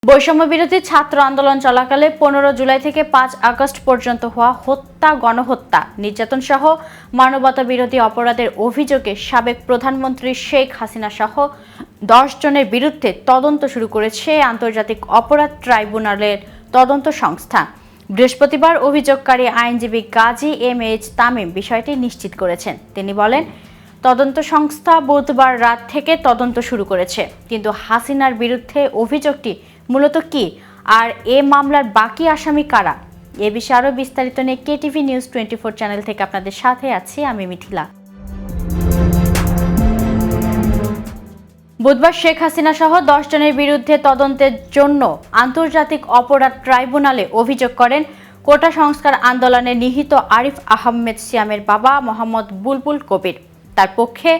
বৈষম্য বিরোধী ছাত্র আন্দোলন চলাকালে 15 জুলাই থেকে 5 আগস্ট পর্যন্ত হওয়া হত্যা, গণহত্যা, নির্যাতন সহ মানবতা বিরোধী অপরাধের অভিযোগে সাবেক প্রধানমন্ত্রী শেখ হাসিনা সহ 10 জনের বিরুদ্ধে তদন্ত শুরু করেছে আন্তর্জাতিক অপরাধ ট্রাইব্যুনালের তদন্ত সংস্থা। বৃহস্পতিবার অভিযোগকারী আইনজীবী গাজী এম.এইচ. তামিম বিষয়টি নিশ্চিত করেছেন। তিনি বলেন, তদন্ত সংস্থা বুধবার রাত থেকে তদন্ত শুরু করেছে, কিন্তু হাসিনার বিরুদ্ধে অভিযোগটি মূলত কি আর এ মামলার বাকি আসামি কারা, এ বিষয়ে আরও বিস্তারিত নিয়ে কেটিভি নিউজ 24 চ্যানেল থেকে আপনাদের সাথে আছি আমি মিথিলা। বুধবার শেখ হাসিনা সহ 10 জনের বিরুদ্ধে তদন্তের জন্য আন্তর্জাতিক অপরাধ ট্রাইব্যুনালে অভিযোগ করেন কোটা সংস্কার আন্দোলনে নিহত আরিফ আহমেদ সিয়ামের বাবা মোহাম্মদ বুলবুল কবির। তার পক্ষে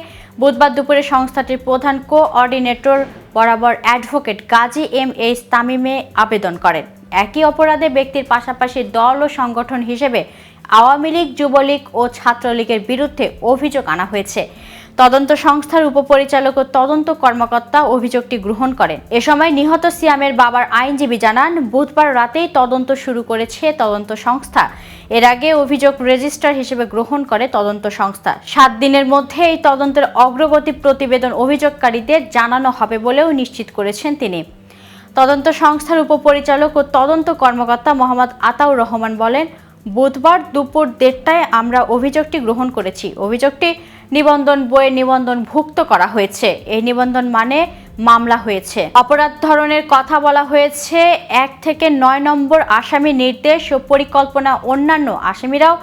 বুধবার দুপুরে সংস্থাটির প্রধান কোঅর্ডিনেটর বরাবর অ্যাডভোকেট গাজী এম.এইচ. তামিমে আবেদন করেন। একই অপরাধে ব্যক্তির পাশাপাশি দল ও সংগঠন হিসেবে আওয়ামী লীগ, যুবলীগ ও ছাত্রলীগের বিরুদ্ধে অভিযোগ আনা হয়েছে। তদন্ত সংস্থার উপপরিচালক ও তদন্ত কর্মকর্তা অভিযোগটি গ্রহণ করেন। এ সময় নিহত সিয়ামের বাবার আইনজীবী জানান, বুধবার রাতেই তদন্ত শুরু করেছে তদন্ত সংস্থা। এর আগে অভিযোগ রেজিস্ট্রার হিসেবে গ্রহণ করে তদন্ত সংস্থা। 7 দিনের মধ্যে এই তদন্তের অগ্রগতি প্রতিবেদন অভিযোগকারীদের জানানো হবে বলেও নিশ্চিত করেছেন তিনি। তদন্ত সংস্থার উপপরিচালক ও তদন্ত কর্মকর্তা মোহাম্মদ আতাউর রহমান বলেন, বুধবার দুপুর 1:30টায় আমরা অভিযোগটি গ্রহণ করেছি। অভিযোগটি নিবন্ধন বইয়ে নিবন্ধনভুক্ত করা হয়েছে। এই নিবন্ধন মানে মামলা হয়েছে। অপরাধ ধরনের কথা বলা হয়েছে। 1 থেকে 9 নম্বর আসামি নির্দেশ ও পরিকল্পনা। অন্যান্য আসামিরাও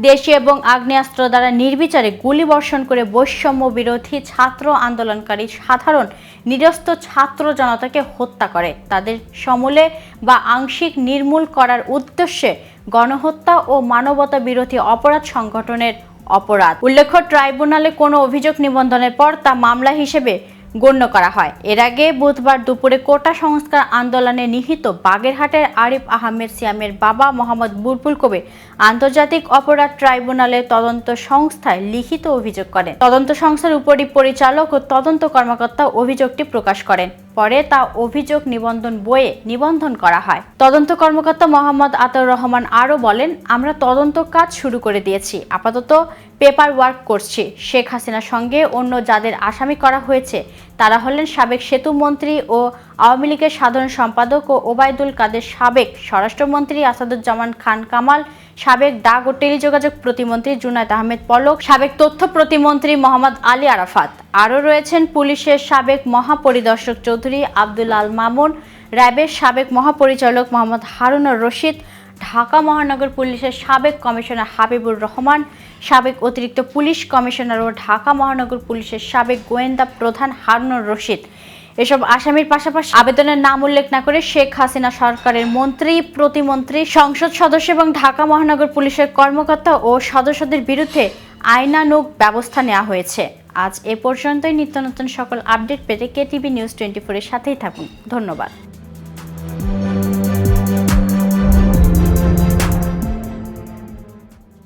দেশীয় এবং আগ্নেয়াস্ত্র দ্বারা নির্বিচারে গুলিবর্ষণ করে বৈষম্য বিরোধী ছাত্র আন্দোলনকারী সাধারণ নিরস্ত্র ছাত্র জনতাকে হত্যা করে তাদের সমূলে বা আংশিক নির্মূল করার উদ্দেশ্যে গণহত্যা ও মানবতা বিরোধী অপরাধ সংগঠনের অপরাধ। উল্লেখ্য, ট্রাইব্যুনালে কোনো অভিযোগ নিবন্ধনের পর তা মামলা হিসেবে গণ্য করা হয়। এর আগে বুধবার দুপুরে কোটা সংস্কার আন্দোলনে নিহত বাগেরহাটের আরিফ আহমেদ সিয়ামের বাবা মোহাম্মদ বুলবুল কবির আন্তর্জাতিক অপরাধ ট্রাইব্যুনালের তদন্ত সংস্থায় লিখিত অভিযোগ করেন। তদন্ত সংস্থার উপপরিচালক ও তদন্ত কর্মকর্তা অভিযোগটি প্রকাশ করেন। পরে তা অভিযোগ নিবন্ধন বইয়ে নিবন্ধন করা হয়। তদন্ত কর্মকর্তা মোহাম্মদ আতাউর রহমান আরও বলেন, আমরা তদন্ত কাজ শুরু করে দিয়েছি, আপাতত পেপার ওয়ার্ক করছি। শেখ হাসিনার সঙ্গে অন্য যাদের আসামি করা হয়েছে তারা হলেন সাবেক সেতু মন্ত্রী ও আওয়ামী লীগের সাধারণ সম্পাদক ও ওবায়দুল কাদের, সাবেক স্বরাষ্ট্রমন্ত্রী আসাদুজ্জামান খান কামাল, সাবেক ডাক ও টেলিযোগাযোগ প্রতিমন্ত্রী জুনায়েদ আহমেদ পলক, সাবেক তথ্য প্রতিমন্ত্রী মোহাম্মদ আলী আরাফাত। আরও রয়েছেন পুলিশের সাবেক মহাপরিদর্শক চৌধুরী আব্দুল আল মামুন, র্যাবের সাবেক মহাপরিচালক মোহাম্মদ হারুনুর রশিদ, ঢাকা মহানগর পুলিশের সাবেক কমিশনার হাবিবুর রহমান, সাবেক অতিরিক্ত পুলিশ কমিশনার ও ঢাকা মহানগর পুলিশের সাবেক গোয়েন্দা প্রধান হারুনুর রশিদ। এসব আসামির পাশাপাশি আবেদনের নাম উল্লেখ না করে শেখ হাসিনা সরকারের মন্ত্রী, প্রতিমন্ত্রী, সংসদ সদস্য এবং ঢাকা মহানগর পুলিশের কর্মকর্তা ও সদস্যদের বিরুদ্ধে আইনানুগ ব্যবস্থা নেওয়া হয়েছে। আজ এ পর্যন্তই। নিত্য নতুন সকল আপডেট পেতে কেটিভি নিউজ 24 এর সাথেই থাকুন। ধন্যবাদ।